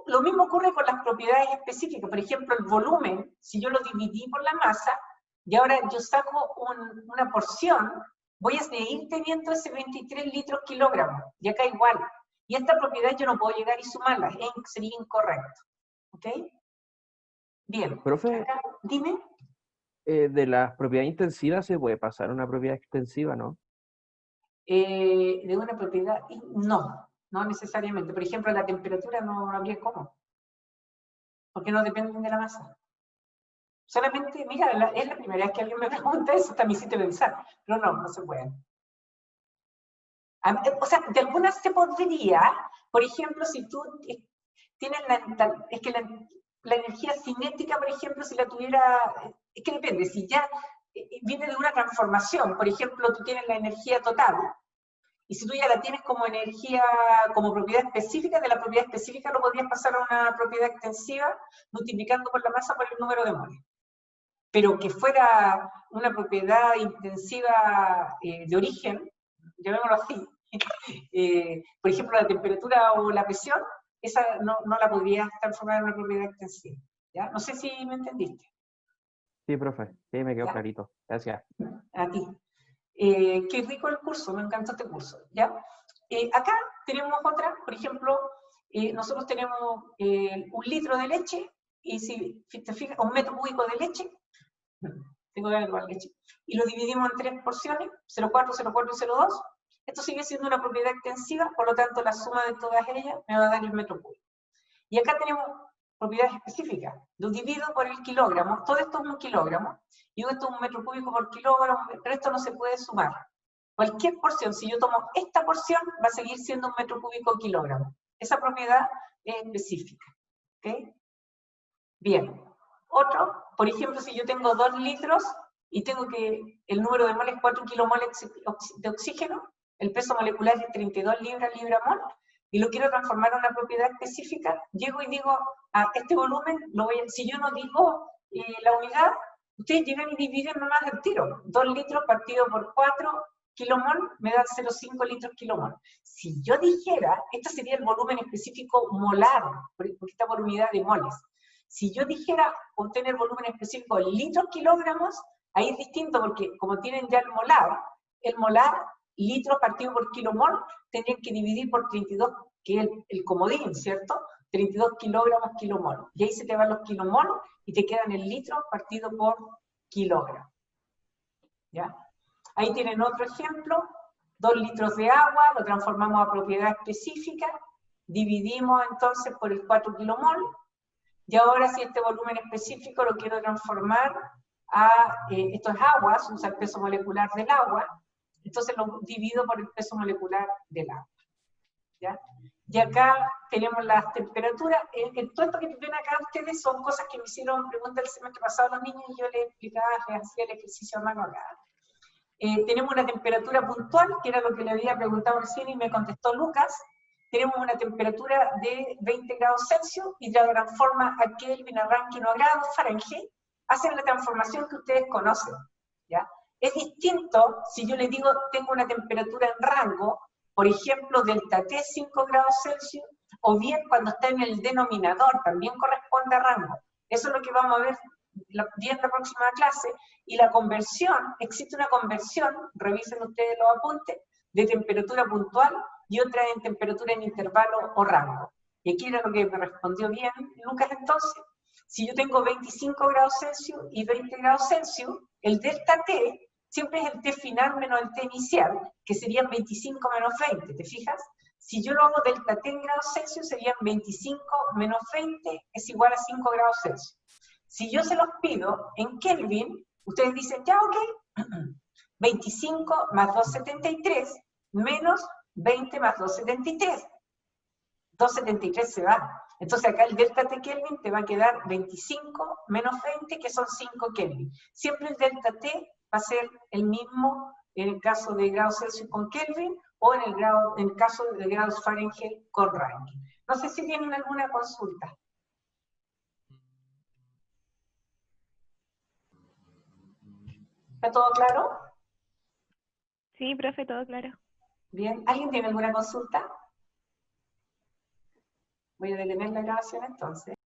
Lo mismo ocurre con las propiedades específicas. Por ejemplo, el volumen, si yo lo dividí por la masa, y ahora yo saco una porción, voy a seguir teniendo ese 23 litros kilogramos, y acá igual. Y esta propiedad yo no puedo llegar y sumarla, sería incorrecto. ¿Ok? Bien. Profe, Acá, dime. de las propiedades intensivas se puede pasar a una propiedad extensiva, ¿no? De una propiedad, no necesariamente. Por ejemplo, la temperatura no habría cómo, porque no dependen de la masa. Solamente, mira, es la primera vez que alguien me pregunta eso, hasta me hiciste pensar, pero no se puede. O sea, de algunas se podría, por ejemplo, si tú tienes la energía cinética, por ejemplo, si la tuviera, es que depende, si ya viene de una transformación, por ejemplo, tú tienes la energía total, y si tú ya la tienes como energía, como propiedad específica, de la propiedad específica lo podrías pasar a una propiedad extensiva, multiplicando por la masa por el número de moles. Pero que fuera una propiedad intensiva de origen, llamémoslo así, por ejemplo, la temperatura o la presión, esa no la podrías transformar en una propiedad extensiva. ¿Ya? No sé si me entendiste. Sí, profe, sí, me quedó ¿Ya? clarito. Gracias. A ti. Qué rico el curso, me encantó este curso. ¿Ya? Acá tenemos otra, por ejemplo, nosotros tenemos 1 litro de leche, y si te fijas, 1 metro cúbico de leche, tengo que agregar leche, y lo dividimos en 3 porciones, 0,4, 0,4 y 0,2, esto sigue siendo una propiedad extensiva, por lo tanto la suma de todas ellas me va a dar el metro cúbico. Y acá tenemos propiedades específicas, lo divido por el kilogramo, todo esto es 1 kilogramo, y esto es 1 metro cúbico por kilogramo, pero esto no se puede sumar. Cualquier porción, si yo tomo esta porción, va a seguir siendo 1 metro cúbico kilogramo. Esa propiedad es específica. ¿Okay? Bien. Otro, por ejemplo, si yo tengo 2 litros y tengo que el número de moles es 4 kilomoles de oxígeno, el peso molecular es 32 libra-mol, y lo quiero transformar en una propiedad específica, llego y digo, a este volumen, si yo no digo la unidad, ustedes llegan y dividen nomás del tiro. 2 litros partido por 4 kilomol me da 0,5 litros kilomol. Si yo dijera, este sería el volumen específico molar, porque está por unidad de moles. Si yo dijera obtener volumen específico en litros kilogramos, ahí es distinto porque como tienen ya el molar, litros partido por kilomol, tendrían que dividir por 32, que es el comodín, ¿cierto? 32 kilogramos kilomol. Y ahí se te van los kilomol y te quedan el litro partido por kilogramo. ¿Ya? Ahí tienen otro ejemplo, 2 litros de agua, lo transformamos a propiedad específica, dividimos entonces por el 4 kilomol, y ahora si este volumen específico lo quiero transformar a, esto es agua, se usa el peso molecular del agua, entonces lo divido por el peso molecular del agua. ¿Ya? Y acá tenemos las temperaturas, todo esto que ven acá ustedes son cosas que me hicieron preguntas el semestre pasado a los niños y yo les explicaba, les hacía el ejercicio a mano acá. Tenemos una temperatura puntual, que era lo que le había preguntado recién y me contestó Lucas. Tenemos una temperatura de 20 grados Celsius y la transforma a Kelvin, a Rankine o a grados Fahrenheit. Hacen la transformación que ustedes conocen. ¿Ya? Es distinto si yo les digo tengo una temperatura en rango, por ejemplo, delta T 5 grados Celsius, o bien cuando está en el denominador, también corresponde a rango. Eso es lo que vamos a ver en la próxima clase, y la conversión, existe una conversión, revisen ustedes los apuntes, de temperatura puntual y otra en temperatura en intervalo o rango. Y aquí era lo que me respondió bien Lucas entonces. Si yo tengo 25 grados Celsius y 20 grados Celsius, el delta T siempre es el T final menos el T inicial, que serían 25 menos 20, ¿te fijas? Si yo lo hago delta T en grados Celsius, serían 25 menos 20 es igual a 5 grados Celsius. Si yo se los pido en Kelvin, ustedes dicen, ya, ok, 25 más 273 menos 20 más 273. 273 se va. Entonces acá el delta T Kelvin te va a quedar 25 menos 20, que son 5 Kelvin. Siempre el delta T va a ser el mismo en el caso de grados Celsius con Kelvin o en el caso de grados Fahrenheit con Rankine. No sé si tienen alguna consulta. ¿Está todo claro? Sí, profe, todo claro. Bien. ¿Alguien tiene alguna consulta? Voy a detener la grabación entonces.